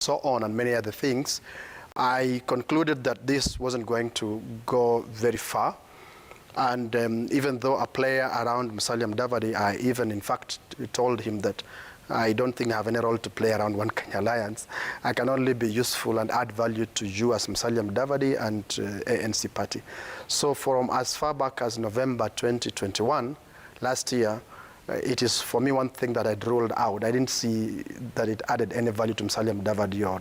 so on and many other things, I concluded that this wasn't going to go very far. And even though a player around Musalia Mudavadi, I even in fact told him that I don't think I have any role to play around One Kenya Alliance. I can only be useful and add value to you as Musalia Mudavadi and ANC party. So from as far back as November 2021, last year, it is for me one thing that I'd ruled out. I didn't see that it added any value to Musalia Mudavadi or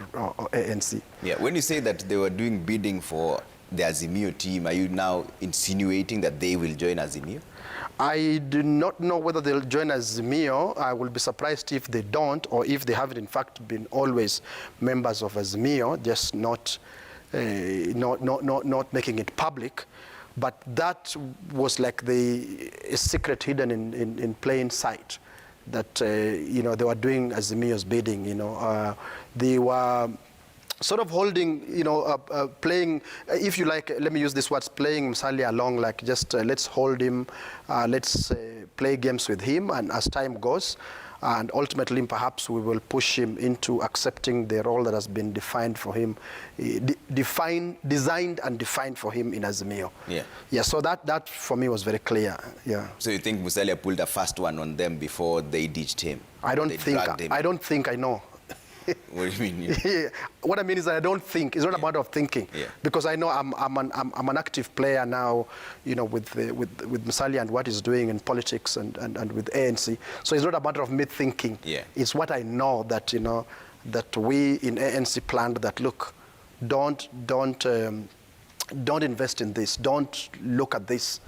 ANC. Yeah, when you say that they were doing bidding for the Azimio team, are you now insinuating that they will join Azimio? I do not know whether they'll join Azimio. I will be surprised if they don't, or if they haven't in fact been always members of Azimio, just not making it public. But that was like a secret hidden in plain sight, that they were doing Azimio's bidding. They were sort of holding, playing, if you like, let me use this words, playing Musalia along, like just let's hold him, let's play games with him, and as time goes, and ultimately perhaps we will push him into accepting the role that has been defined for him, designed and defined for him in Azimio. Yeah. So that for me was very clear. Yeah. So you think Musalia pulled a fast one on them before they ditched him? I don't think I know. What do you mean? Yeah. What I mean is that I don't think, it's not a matter of thinking, because I know I'm an active player now, with Musalia and what he's doing in politics and with ANC. So it's not a matter of me thinking. It's what I know, that that we in ANC planned that, look, don't invest in this, don't look at this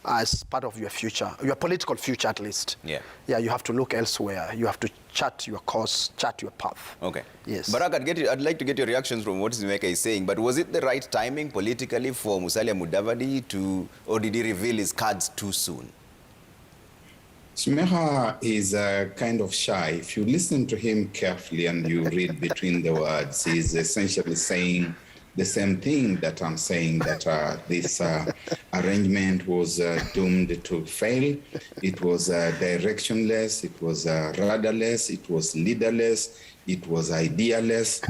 as part of your future, your political future at least. Yeah, you have to look elsewhere. You have to chart your course, chart your path. Okay. Yes. Barrack, I'd like to get your reactions from what Simekha is saying, but was it the right timing politically for Musalia Mudavadi to, or did he reveal his cards too soon? Simekha is kind of shy. If you listen to him carefully and you read between the words, he's essentially saying the same thing that I'm saying, that this arrangement was doomed to fail. It was directionless, it was rudderless, it was leaderless, it was idealess.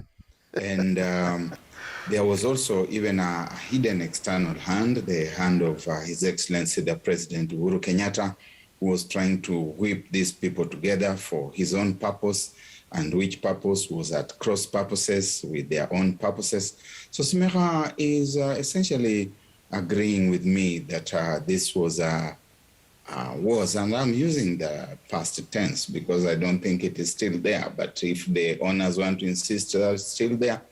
And there was also even a hidden external hand, the hand of His Excellency the President Uhuru Kenyatta, who was trying to whip these people together for his own purpose, and which purpose was at cross purposes with their own purposes. So Simekha is essentially agreeing with me that this was, and I'm using the past tense because I don't think it is still there, but if the owners want to insist that it's still there,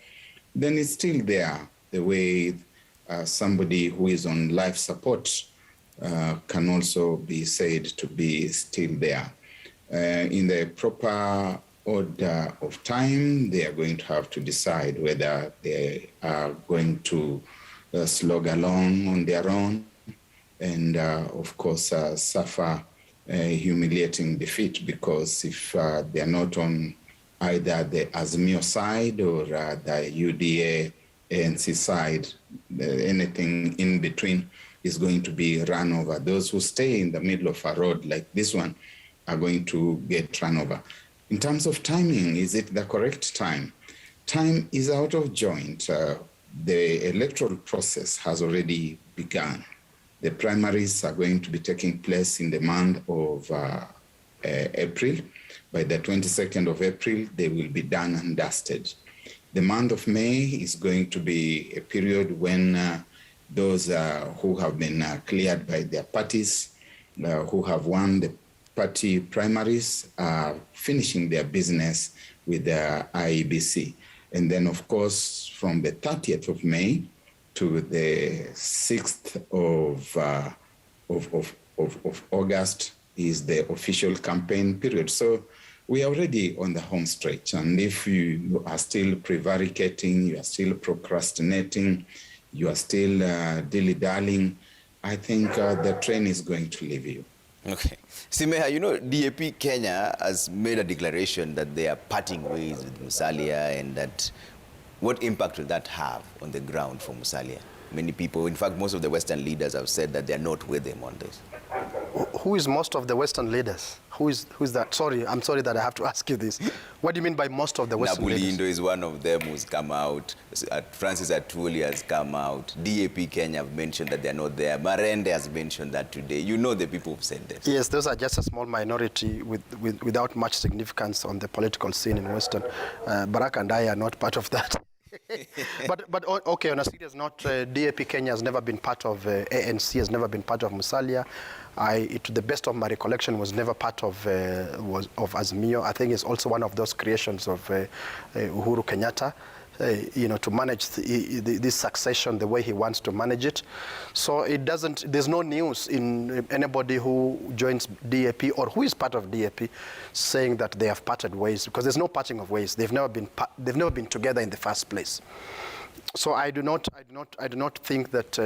then it's still there, the way somebody who is on life support can also be said to be still there. In the proper order of time, they are going to have to decide whether they are going to slog along on their own and, of course, suffer a humiliating defeat, because if they are not on either the Azimio side or the UDA ANC side, anything in between is going to be run over. Those who stay in the middle of a road like this one are going to get run over. In terms of timing, is it the correct time? Time is out of joint. The electoral process has already begun. The primaries are going to be taking place in the month of April. By the 22nd of April, they will be done and dusted. The month of May is going to be a period when those who have been cleared by their parties, who have won the party primaries, are finishing their business with the IEBC. And then, of course, from the 30th of May to the 6th of August is the official campaign period. So we are already on the home stretch. And if you are still prevaricating, you are still procrastinating, you are still dilly-dallying, I think the train is going to leave you. Okay. Simekha, DAP Kenya has made a declaration that they are parting ways with Musalia, and that what impact will that have on the ground for Musalia? Many people, in fact, most of the Western leaders have said that they are not with him on this. Who is most of the Western leaders? Who's that? Sorry, I'm sorry that I have to ask you this. What do you mean by most of the Western leaders? Nabulindo is one of them who's come out. Francis Atwoli has come out. DAP Kenya have mentioned that they're not there. Marende has mentioned that today. You know the people who've said this. Yes, those are just a small minority without much significance on the political scene in Western. Barrack and I are not part of that. but okay, on a serious note, DAP Kenya has never been part of ANC, has never been part of Musalia. To the best of my recollection, was never part of Azimio. I think it's also one of those creations of Uhuru Kenyatta, to manage this succession the way he wants to manage it. So there's no news in anybody who joins DAP or who is part of DAP saying that they have parted ways, because there's no parting of ways. They've never been together in the first place. So I do not think that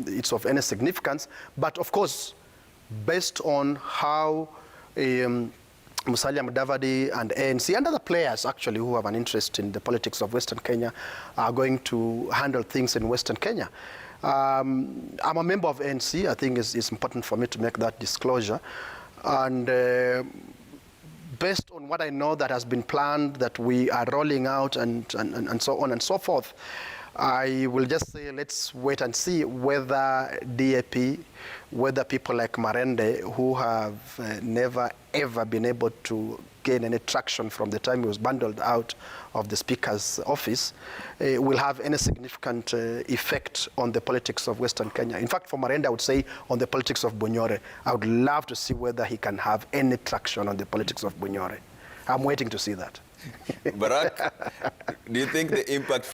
it's of any significance. But of course, based on how Musalia Mudavadi and ANC and other players actually who have an interest in the politics of Western Kenya are going to handle things in Western Kenya. I'm a member of ANC. I think it's important for me to make that disclosure. And based on what I know that has been planned, that we are rolling out and so on and so forth, I will just say let's wait and see whether DAP, whether people like Marende, who have never ever been able to gain any traction from the time he was bundled out of the Speaker's office, will have any significant effect on the politics of Western Kenya. In fact, for Marende, I would say on the politics of Bunyore. I would love to see whether he can have any traction on the politics of Bunyore. I'm waiting to see that. Barrack, do you think the impact